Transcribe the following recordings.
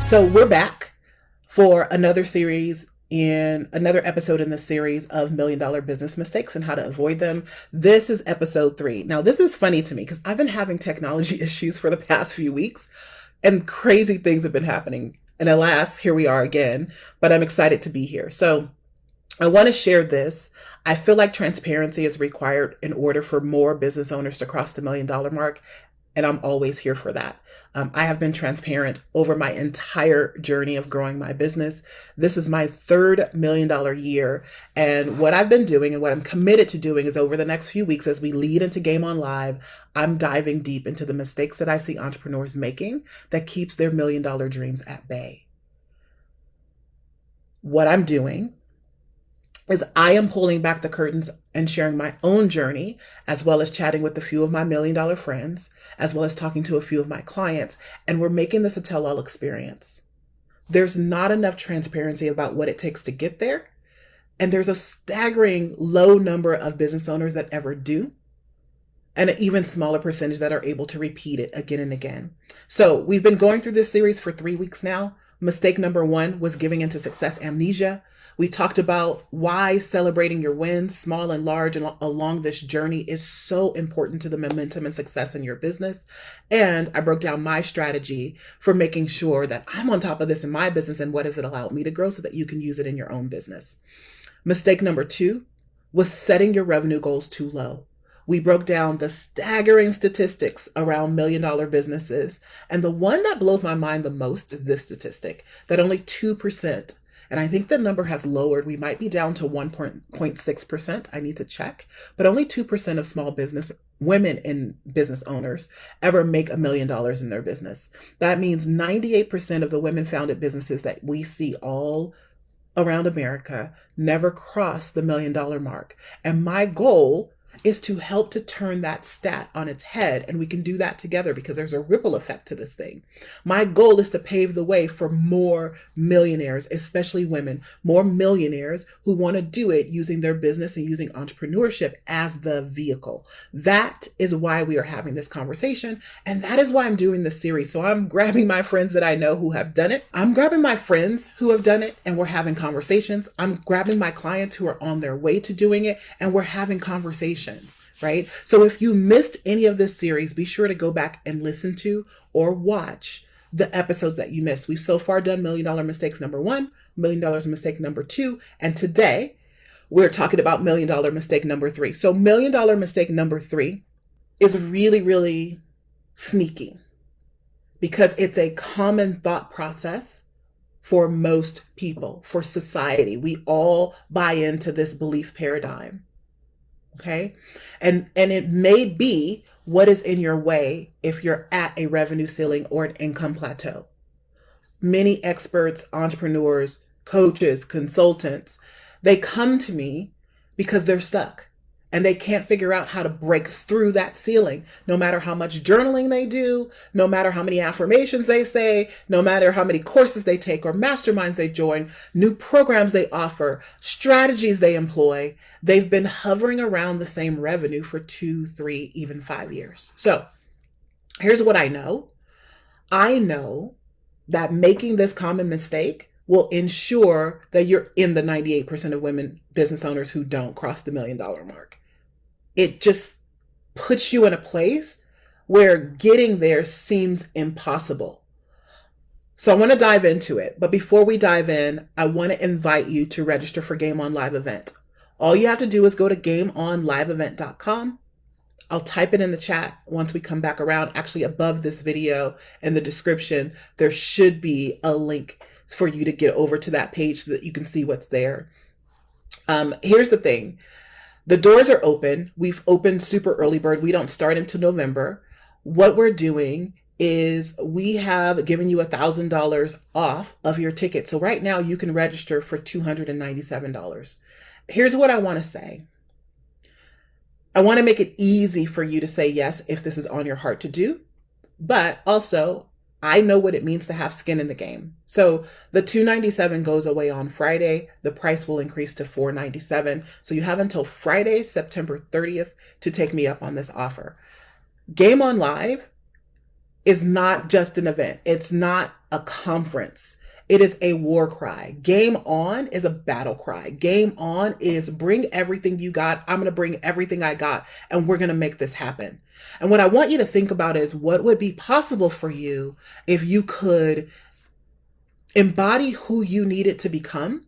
So we're back for another episode in the series of $1 Million Business Mistakes and how to avoid them. This is episode 3. Now, this is funny to me because I've been having technology issues for the past few weeks and crazy things have been happening. And alas, here we are again, but I'm excited to be here. So I want to share this. I feel like transparency is required in order for more business owners to cross the $1 million mark. And I'm always here for that. I have been transparent over my entire journey of growing my business. This is my third $1 million year. And what I've been doing and what I'm committed to doing is over the next few weeks, as we lead into Game On Live, I'm diving deep into the mistakes that I see entrepreneurs making that keeps their $1 million dreams at bay. What I'm doing is I am pulling back the curtains and sharing my own journey, as well as chatting with a few of my $1 million friends, as well as talking to a few of my clients. And we're making this a tell-all experience. There's not enough transparency about what it takes to get there. And there's a staggering low number of business owners that ever do, and an even smaller percentage that are able to repeat it again and again. So we've been going through this series for 3 weeks now. Mistake number 1 was giving into success amnesia. We talked about why celebrating your wins, small and large, along this journey is so important to the momentum and success in your business. And I broke down my strategy for making sure that I'm on top of this in my business and what has it allowed me to grow so that you can use it in your own business. Mistake number 2 was setting your revenue goals too low. We broke down the staggering statistics around $1 million businesses. And the one that blows my mind the most is this statistic, that only 2%, and I think the number has lowered. We might be down to 1.6%. I need to check. But only 2% of small business women and business owners ever make $1 million in their business. That means 98% of the women-founded businesses that we see all around America never cross the $1 million mark. And my goal is to help to turn that stat on its head. And we can do that together because there's a ripple effect to this thing. My goal is to pave the way for more millionaires, especially women, more millionaires who want to do it using their business and using entrepreneurship as the vehicle. That is why we are having this conversation. And that is why I'm doing this series. So I'm grabbing my friends that I know who have done it. I'm grabbing my friends who have done it and we're having conversations. I'm grabbing my clients who are on their way to doing it and we're having conversations. Right? So if you missed any of this series, be sure to go back and listen to or watch the episodes that you missed. We've so far done $1 million mistakes number 1, $1 million mistake number 2, and today we're talking about $1 million mistake number 3. So $1 million mistake number 3 is really, really sneaky because it's a common thought process for most people, for society. We all buy into this belief paradigm. Okay. And it may be what is in your way if you're at a revenue ceiling or an income plateau. Many experts, entrepreneurs, coaches, consultants, they come to me because they're stuck and they can't figure out how to break through that ceiling. No matter how much journaling they do, no matter how many affirmations they say, no matter how many courses they take or masterminds they join, new programs they offer, strategies they employ, they've been hovering around the same revenue for 2, 3, even 5 years. So here's what I know. I know that making this common mistake will ensure that you're in the 98% of women business owners who don't cross the $1 million mark. It just puts you in a place where getting there seems impossible. So I want to dive into it. But before we dive in, I want to invite you to register for Game On Live event. All you have to do is go to gameonliveevent.com. I'll type it in the chat once we come back around. Actually, above this video in the description, there should be a link for you to get over to that page so that you can see what's there. Here's the thing. The doors are open. We've opened super early bird. We don't start until November. What we're doing is we have given you $1,000 off of your ticket. So right now you can register for $297. Here's what I want to say. I want to make it easy for you to say yes if this is on your heart to do, but also I know what it means to have skin in the game. So the $297 goes away on Friday. The price will increase to $497. So you have until Friday, September 30th to take me up on this offer. Game On Live is not just an event. It's not a conference. It is a war cry. Game on is a battle cry. Game on is bring everything you got. I'm going to bring everything I got, and we're going to make this happen. And what I want you to think about is what would be possible for you if you could embody who you needed to become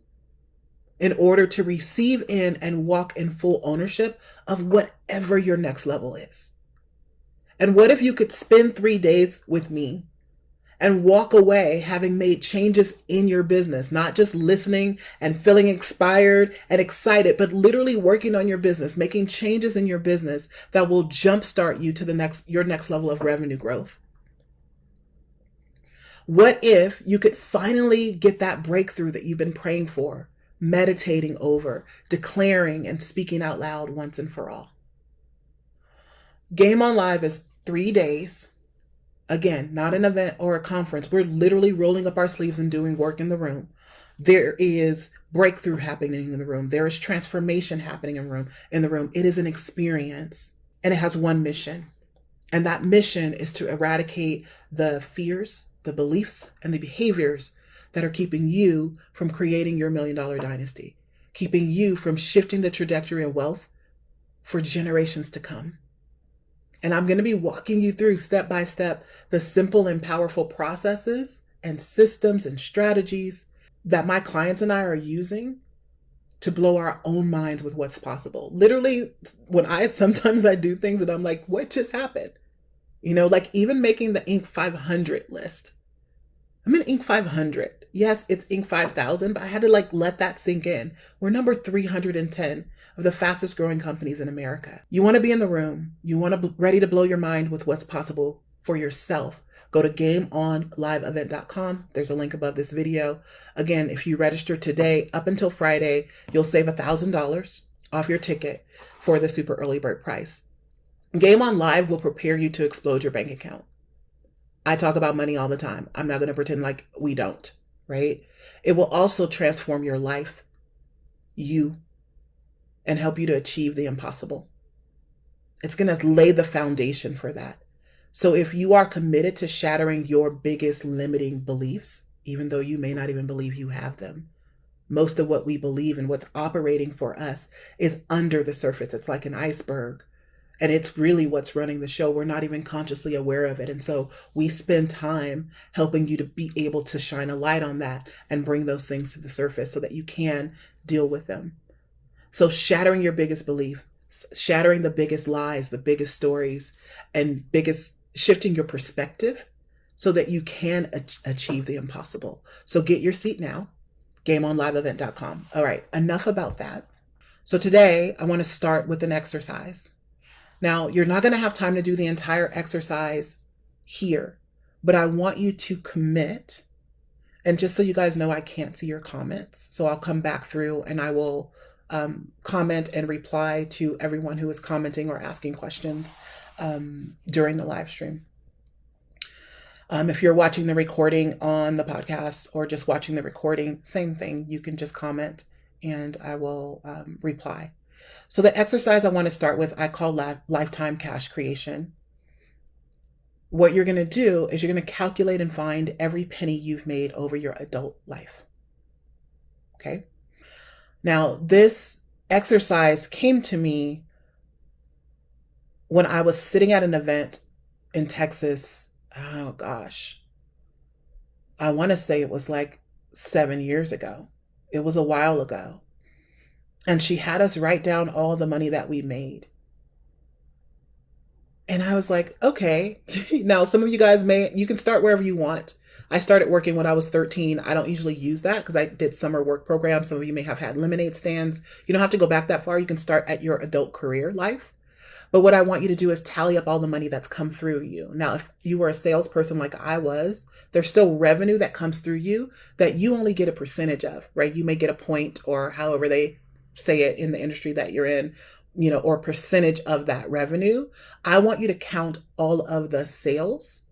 in order to receive in and walk in full ownership of whatever your next level is. And what if you could spend 3 days with me and walk away having made changes in your business, not just listening and feeling inspired and excited, but literally working on your business, making changes in your business that will jumpstart you to your next level of revenue growth? What if you could finally get that breakthrough that you've been praying for, meditating over, declaring and speaking out loud once and for all? Game on Live is 3 days. Again, not an event or a conference. We're literally rolling up our sleeves and doing work in the room. There is breakthrough happening in the room. There is transformation happening in the room. It is an experience, and it has one mission. And that mission is to eradicate the fears, the beliefs, and the behaviors that are keeping you from creating your $1 million dynasty, keeping you from shifting the trajectory of wealth for generations to come. And I'm going to be walking you through step by step the simple and powerful processes and systems and strategies that my clients and I are using to blow our own minds with what's possible. Literally, sometimes I do things and I'm like, what just happened? Like even making the Inc. 500 list. I'm in Inc. 500. Yes, it's Inc. 5000, but I had to let that sink in. We're number 310 of the fastest growing companies in America. You want to be in the room. You want to be ready to blow your mind with what's possible for yourself. Go to gameonliveevent.com. There's a link above this video. Again, if you register today, up until Friday, you'll save $1,000 off your ticket for the super early bird price. Game on Live will prepare you to explode your bank account. I talk about money all the time. I'm not going to pretend like we don't, right? It will also transform your life, and help you to achieve the impossible. It's going to lay the foundation for that. So if you are committed to shattering your biggest limiting beliefs, even though you may not even believe you have them, most of what we believe and what's operating for us is under the surface. It's like an iceberg. And it's really what's running the show. We're not even consciously aware of it. And so we spend time helping you to be able to shine a light on that and bring those things to the surface so that you can deal with them. So shattering your biggest belief, shattering the biggest lies, the biggest stories, and shifting your perspective so that you can achieve the impossible. So get your seat now, gameonliveevent.com. All right, enough about that. So today I want to start with an exercise. Now, you're not going to have time to do the entire exercise here, but I want you to commit. And just so you guys know, I can't see your comments. So I'll come back through and I will comment and reply to everyone who is commenting or asking questions during the live stream. If you're watching the recording on the podcast or just watching the recording, same thing. You can just comment and I will reply. So the exercise I want to start with, I call lifetime cash creation. What you're going to do is you're going to calculate and find every penny you've made over your adult life. Okay. Now, this exercise came to me when I was sitting at an event in Texas. Oh gosh. I want to say it was like 7 years ago. It was a while ago. And she had us write down all the money that we made. And I was like, okay. Now, some of you guys you can start wherever you want. I started working when I was 13. I don't usually use that because I did summer work programs. Some of you may have had lemonade stands. You don't have to go back that far. You can start at your adult career life. But what I want you to do is tally up all the money that's come through you. Now, if you were a salesperson like I was, there's still revenue that comes through you that you only get a percentage of, right? You may get a point or however they say it in the industry that you're in, or percentage of that revenue. I want you to count all of the sales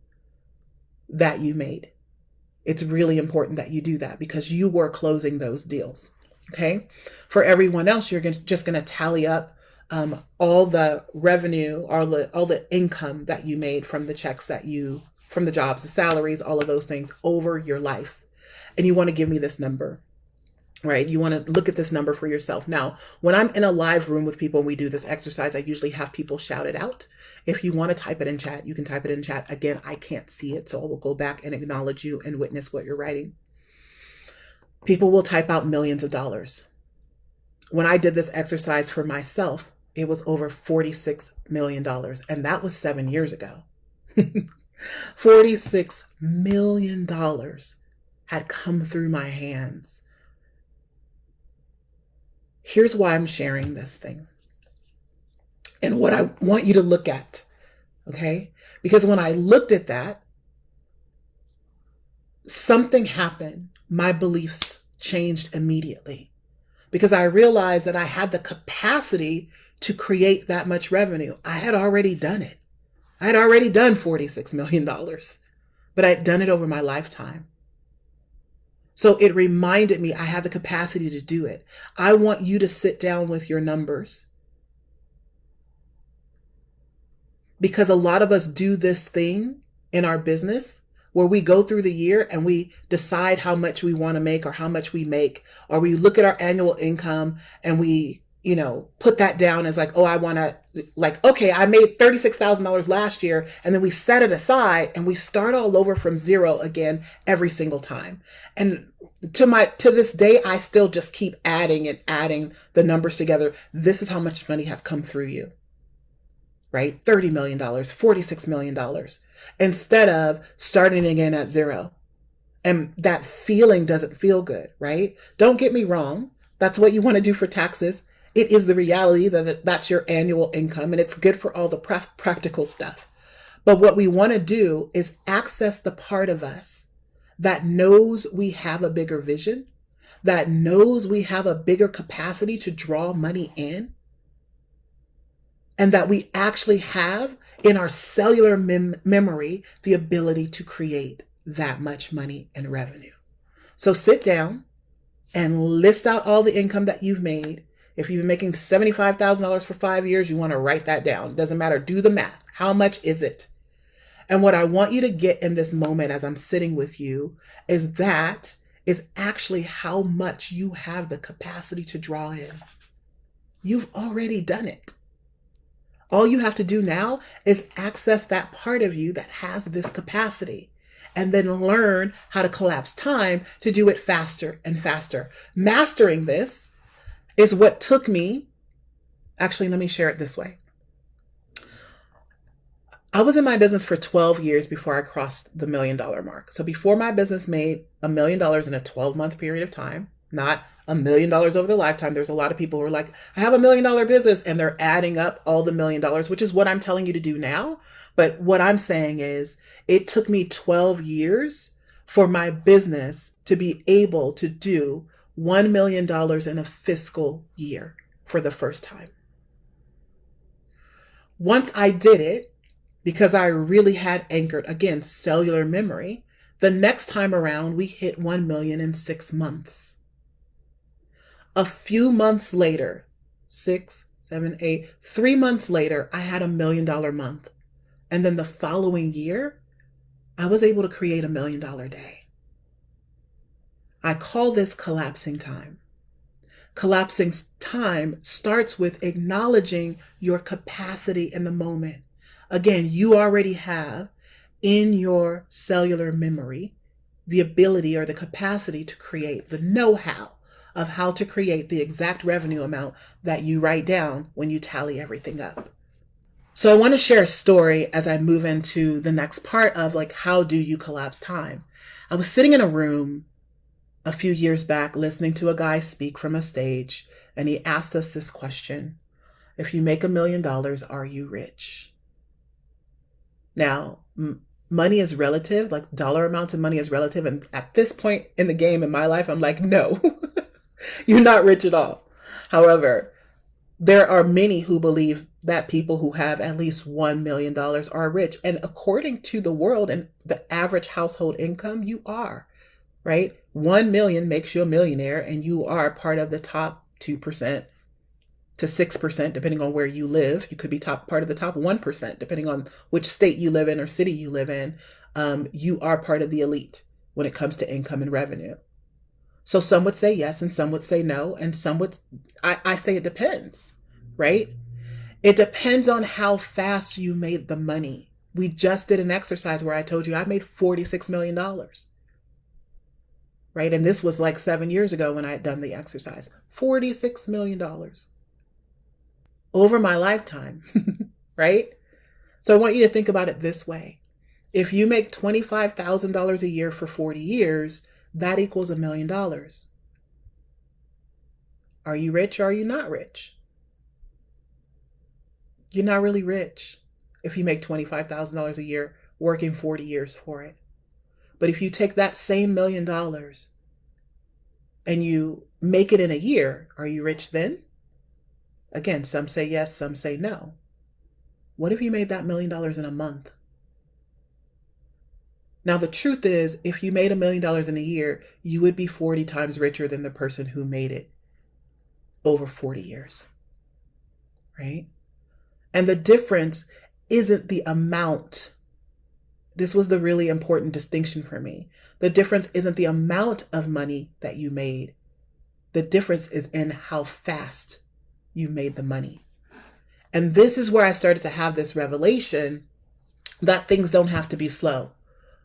that you made. It's really important that you do that because you were closing those deals. Okay. For everyone else, you're just going to tally up all the revenue, all the income that you made from the checks that you from the jobs, the salaries, all of those things over your life. And you want to give me this number, right? You want to look at this number for yourself. Now, when I'm in a live room with people and we do this exercise, I usually have people shout it out. If you want to type it in chat, you can type it in chat. Again, I can't see it, so I will go back and acknowledge you and witness what you're writing. People will type out millions of dollars. When I did this exercise for myself, it was over $46 million. And that was 7 years ago. $46 million had come through my hands. Here's why I'm sharing this thing and what I want you to look at, okay? Because when I looked at that, something happened. My beliefs changed immediately because I realized that I had the capacity to create that much revenue. I had already done it. I had already done $46 million, but I'd done it over my lifetime. So it reminded me I have the capacity to do it. I want you to sit down with your numbers, because a lot of us do this thing in our business where we go through the year and we decide how much we want to make or how much we make, or we look at our annual income and we, put that down as like, oh, I want to, like, okay, I made $36,000 last year. And then we set it aside and we start all over from zero again every single time. And to this day, I still just keep adding and adding the numbers together. This is how much money has come through you, right? $30 million, $46 million, instead of starting again at zero. And that feeling doesn't feel good, right? Don't get me wrong. That's what you want to do for taxes. It is the reality that that's your annual income, and it's good for all the practical stuff. But what we want to do is access the part of us that knows we have a bigger vision, that knows we have a bigger capacity to draw money in, and that we actually have in our cellular memory the ability to create that much money and revenue. So sit down and list out all the income that you've made. If you've been making $75,000 for 5 years, you want to write that down. Doesn't matter. Do the math. How much is it? And what I want you to get in this moment as I'm sitting with you is that is actually how much you have the capacity to draw in. You've already done it. All you have to do now is access that part of you that has this capacity, and then learn how to collapse time to do it faster and faster. Mastering this is what took me, actually, let me share it this way. I was in my business for 12 years before I crossed the $1 million mark. So before my business made $1 million in a 12-month period of time, not $1 million over the lifetime. There's a lot of people who are like, I have $1 million business, and they're adding up all the $1 million, which is what I'm telling you to do now. But what I'm saying is it took me 12 years for my business to be able to do $1 million in a fiscal year for the first time. Once I did it, because I really had anchored, again, cellular memory, the next time around, we hit 1 million in 6 months. A few months later, 6, 7, 8, 3 months later, I had $1 million month. And then the following year, I was able to create $1 million day. I call this collapsing time. Collapsing time starts with acknowledging your capacity in the moment. Again, you already have in your cellular memory the ability or the capacity to create the know-how of how to create the exact revenue amount that you write down when you tally everything up. So I want to share a story as I move into the next part of like, how do you collapse time? I was sitting in a room a few years back listening to a guy speak from a stage, and he asked us this question: if you make $1 million, are you rich? Now, money is relative, like dollar amounts of money is relative. And at this point in the game in my life, I'm like, no, you're not rich at all. However, there are many who believe that people who have at least $1 million are rich. And according to the world and the average household income, you are, right? 1 million makes you a millionaire, and you are part of the top 2% to 6%, depending on where you live. You could be part of the top 1%, depending on which state you live in or city you live in, you are part of the elite when it comes to income and revenue. So some would say yes and some would say no. And some would, I say it depends, right? It depends on how fast you made the money. We just did an exercise where I told you I made $46 million, right? And this was like 7 years ago when I had done the exercise. $46 million over my lifetime, right? So I want you to think about it this way. If you make $25,000 a year for 40 years, that equals $1 million. Are you rich or are you not rich? You're not really rich if you make $25,000 a year working 40 years for it. But if you take that same $1 million and you make it in a year, are you rich then? Again, some say yes, some say no. What if you made that $1 million in a month? Now, the truth is, if you made $1 million in a year, you would be 40 times richer than the person who made it over 40 years, right? And the difference isn't the amount. This was the really important distinction for me. The difference isn't the amount of money that you made. The difference is in how fast you made the money. And this is where I started to have this revelation that things don't have to be slow.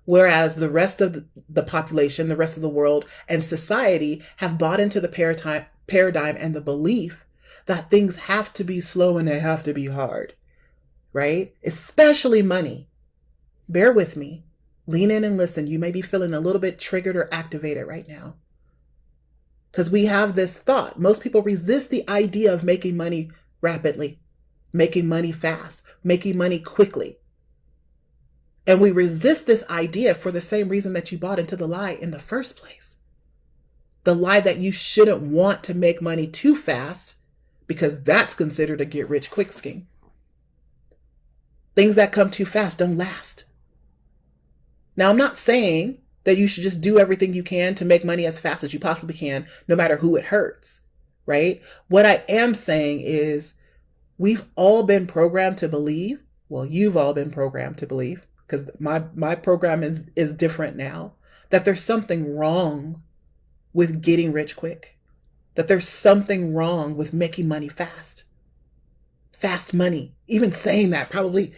Whereas the rest of the population, the rest of the world and society have bought into the paradigm and the belief that things have to be slow and they have to be hard, right? Especially money. Bear with me. Lean in and listen. You may be feeling a little bit triggered or activated right now. Because we have this thought. Most people resist the idea of making money rapidly, making money fast, making money quickly. And we resist this idea for the same reason that you bought into the lie in the first place. The lie that you shouldn't want to make money too fast because that's considered a get rich quick scheme. Things that come too fast don't last. Now, I'm not saying that you should just do everything you can to make money as fast as you possibly can, no matter who it hurts, right? What I am saying is we've all been programmed to believe, well, you've all been programmed to believe, because my program is different now, that there's something wrong with getting rich quick, that there's something wrong with making money fast. Fast money. Even saying that probably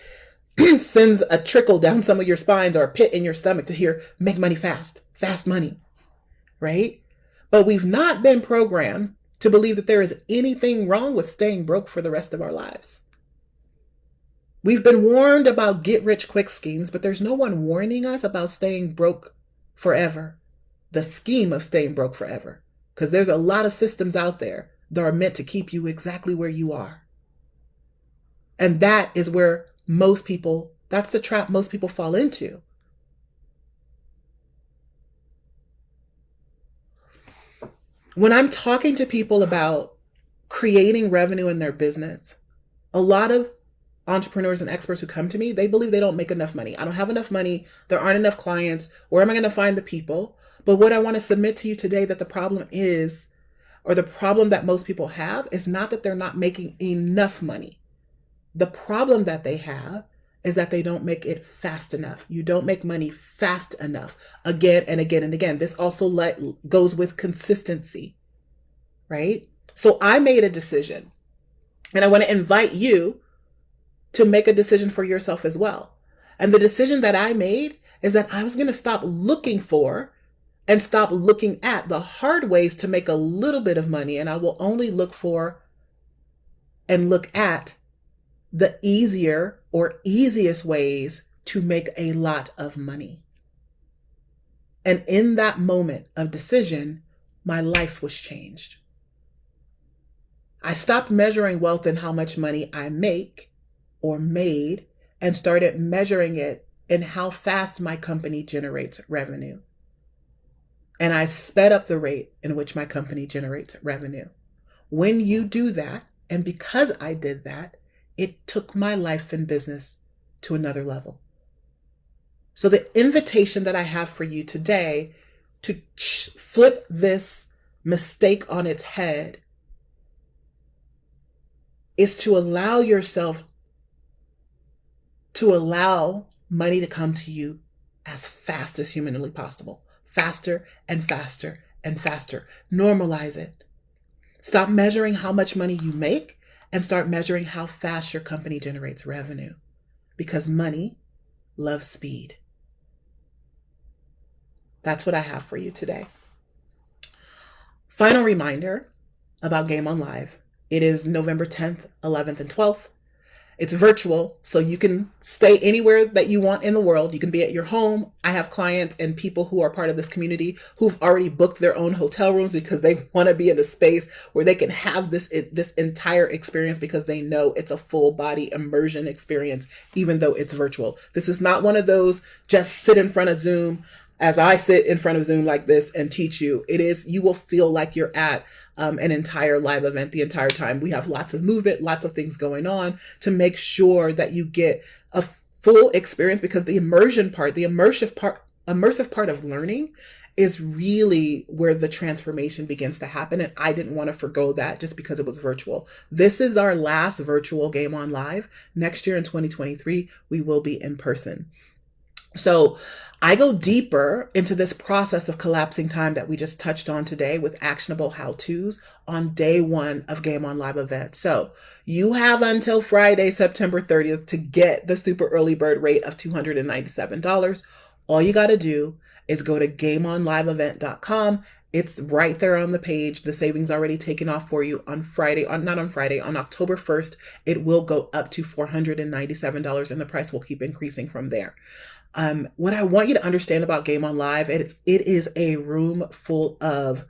sends a trickle down some of your spines or a pit in your stomach to hear make money fast, fast money, right? But we've not been programmed to believe that there is anything wrong with staying broke for the rest of our lives. We've been warned about get rich quick schemes, but there's no one warning us about staying broke forever. The scheme of staying broke forever. Because there's a lot of systems out there that are meant to keep you exactly where you are. And that is where that's the trap most people fall into. When I'm talking to people about creating revenue in their business, a lot of entrepreneurs and experts who come to me, they believe they don't make enough money. I don't have enough money. There aren't enough clients. Where am I going to find the people? But what I want to submit to you today that the problem is, or the problem that most people have, is not that they're not making enough money. The problem that they have is that they don't make it fast enough. You don't make money fast enough. Again and again and again. This also goes with consistency, right? So I made a decision, and I want to invite you to make a decision for yourself as well. And the decision that I made is that I was going to stop looking for and stop looking at the hard ways to make a little bit of money. And I will only look for and look at the easier or easiest ways to make a lot of money. And in that moment of decision, my life was changed. I stopped measuring wealth in how much money I make or made and started measuring it in how fast my company generates revenue. And I sped up the rate in which my company generates revenue. When you do that, and because I did that, it took my life and business to another level. So the invitation that I have for you today to flip this mistake on its head is to allow yourself to allow money to come to you as fast as humanly possible. Faster and faster and faster. Normalize it. Stop measuring how much money you make and start measuring how fast your company generates revenue, because money loves speed. That's what I have for you today. Final reminder about Game On Live. It is November 10th, 11th, and 12th. It's virtual, so you can stay anywhere that you want in the world. You can be at your home. I have clients and people who are part of this community who've already booked their own hotel rooms because they want to be in a space where they can have this entire experience, because they know it's a full body immersion experience, even though it's virtual. This is not one of those just sit in front of Zoom as I sit in front of Zoom like this and teach you. It is, you will feel like you're at an entire live event the entire time. We have lots of movement, lots of things going on to make sure that you get a full experience, because the immersion part, the immersive part of learning is really where the transformation begins to happen. And I didn't want to forgo that just because it was virtual. This is our last virtual Game On Live. Next year in 2023, we will be in person. So I go deeper into this process of collapsing time that we just touched on today with actionable how-tos on day one of Game On Live event. So you have until Friday, September 30th to get the super early bird rate of $297. All you got to do is go to gameonliveevent.com. It's right there on the page. The savings already taken off for you on Friday, on October 1st. It will go up to $497 and the price will keep increasing from there. What I want you to understand about Game On Live, it is a room full of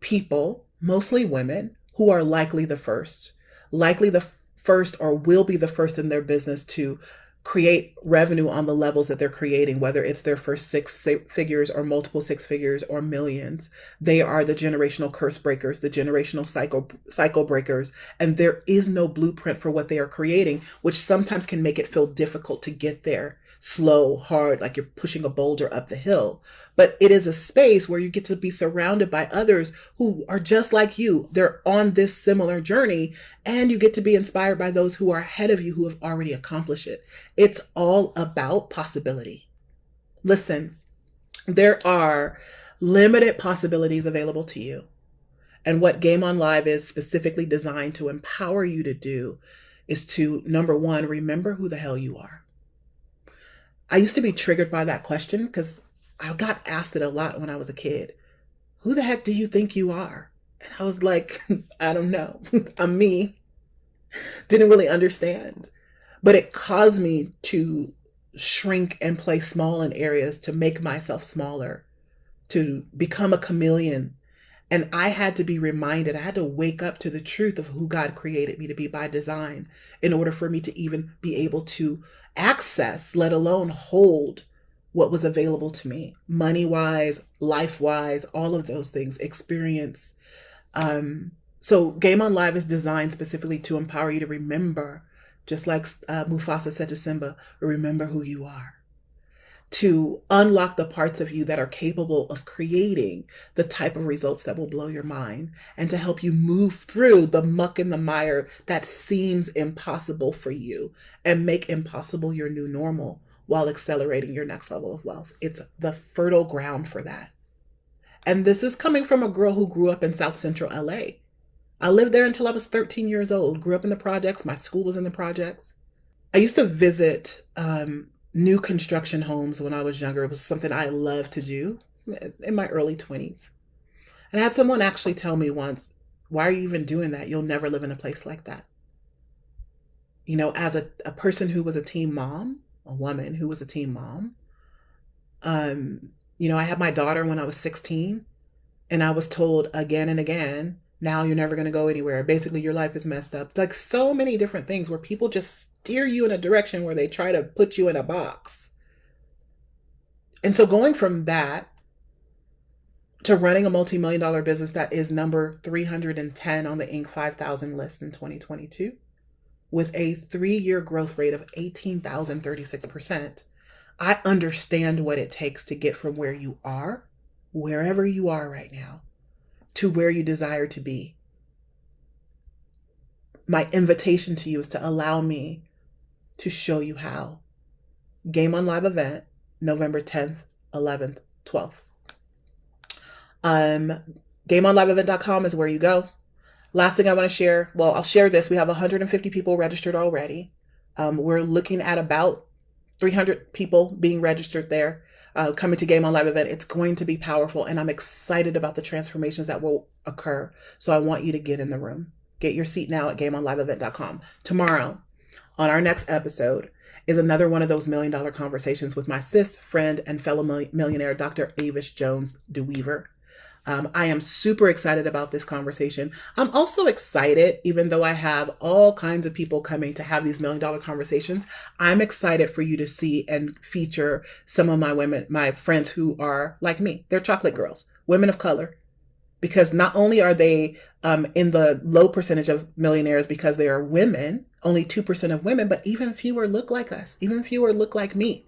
people, mostly women, who are likely the first or will be the first in their business to create revenue on the levels that they're creating, whether it's their first six figures or multiple six figures or millions. They are the generational curse breakers, the generational cycle breakers, and there is no blueprint for what they are creating, which sometimes can make it feel difficult to get there. Slow, hard, like you're pushing a boulder up the hill. But it is a space where you get to be surrounded by others who are just like you. They're on this similar journey, and you get to be inspired by those who are ahead of you, who have already accomplished it. It's all about possibility. Listen, there are limited possibilities available to you. And what Game On Live is specifically designed to empower you to do is to, number one, remember who the hell you are. I used to be triggered by that question because I got asked it a lot when I was a kid. Who the heck do you think you are? And I was like, I don't know. I'm me. Didn't really understand. But it caused me to shrink and play small in areas, to make myself smaller, to become a chameleon. And I had to be reminded, I had to wake up to the truth of who God created me to be by design in order for me to even be able to access, let alone hold, what was available to me, money-wise, life-wise, all of those things, experience. So Game On Live is designed specifically to empower you to remember, just like Mufasa said to Simba, remember who you are. To unlock the parts of you that are capable of creating the type of results that will blow your mind, and to help you move through the muck and the mire that seems impossible for you and make impossible your new normal while accelerating your next level of wealth. It's the fertile ground for that. And this is coming from a girl who grew up in South Central LA. I lived there until I was 13 years old, grew up in the projects. My school was in the projects. I used to visit new construction homes when I was younger. It was something I loved to do in my early 20s. And I had someone actually tell me once, why are you even doing that? You'll never live in a place like that. You know, as a person who was a teen mom, a woman who was a teen mom, you know, I had my daughter when I was 16, and I was told again and again, now you're never going to go anywhere. Basically, your life is messed up. Like so many different things where people just steer you in a direction where they try to put you in a box. And so going from that to running a multi-million-dollar business that is number 310 on the Inc. 5000 list in 2022, with a 3-year growth rate of 18,036%, I understand what it takes to get from where you are, wherever you are right now, to where you desire to be. My invitation to you is to allow me to show you how. Game On Live event, November 10th, 11th, 12th. GameOnLiveEvent.com is where you go. Last thing I want to share, well, I'll share this. We have 150 people registered already. We're looking at about 300 people being registered there, coming to Game On Live event. It's going to be powerful, and I'm excited about the transformations that will occur. So I want you to get in the room. Get your seat now at GameOnLiveEvent.com. Tomorrow, on our next episode, is another one of those $1 million conversations with my sis, friend, and fellow millionaire, Dr. Avis Jones DeWeaver. I am super excited about this conversation. I'm also excited, even though I have all kinds of people coming to have these $1 million conversations, I'm excited for you to see and feature some of my women, my friends who are like me. They're chocolate girls, women of color, because not only are they in the low percentage of millionaires because they are women, only 2% of women, but even fewer look like us, even fewer look like me.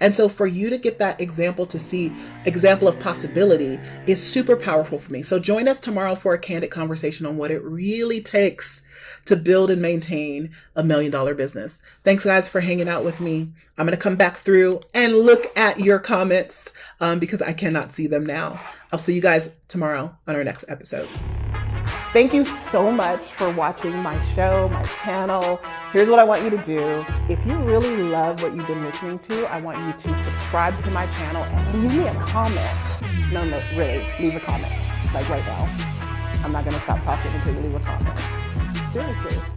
And so for you to get that example, to see example of possibility, is super powerful for me. So join us tomorrow for a candid conversation on what it really takes to build and maintain a $1 million business. Thanks guys for hanging out with me. I'm going to come back through and look at your comments because I cannot see them now. I'll see you guys tomorrow on our next episode. Thank you so much for watching my show, my channel. Here's what I want you to do. If you really love what you've been listening to, I want you to subscribe to my channel and leave me a comment. No, really, leave a comment. Like right now. I'm not gonna stop talking until you leave a comment. Seriously.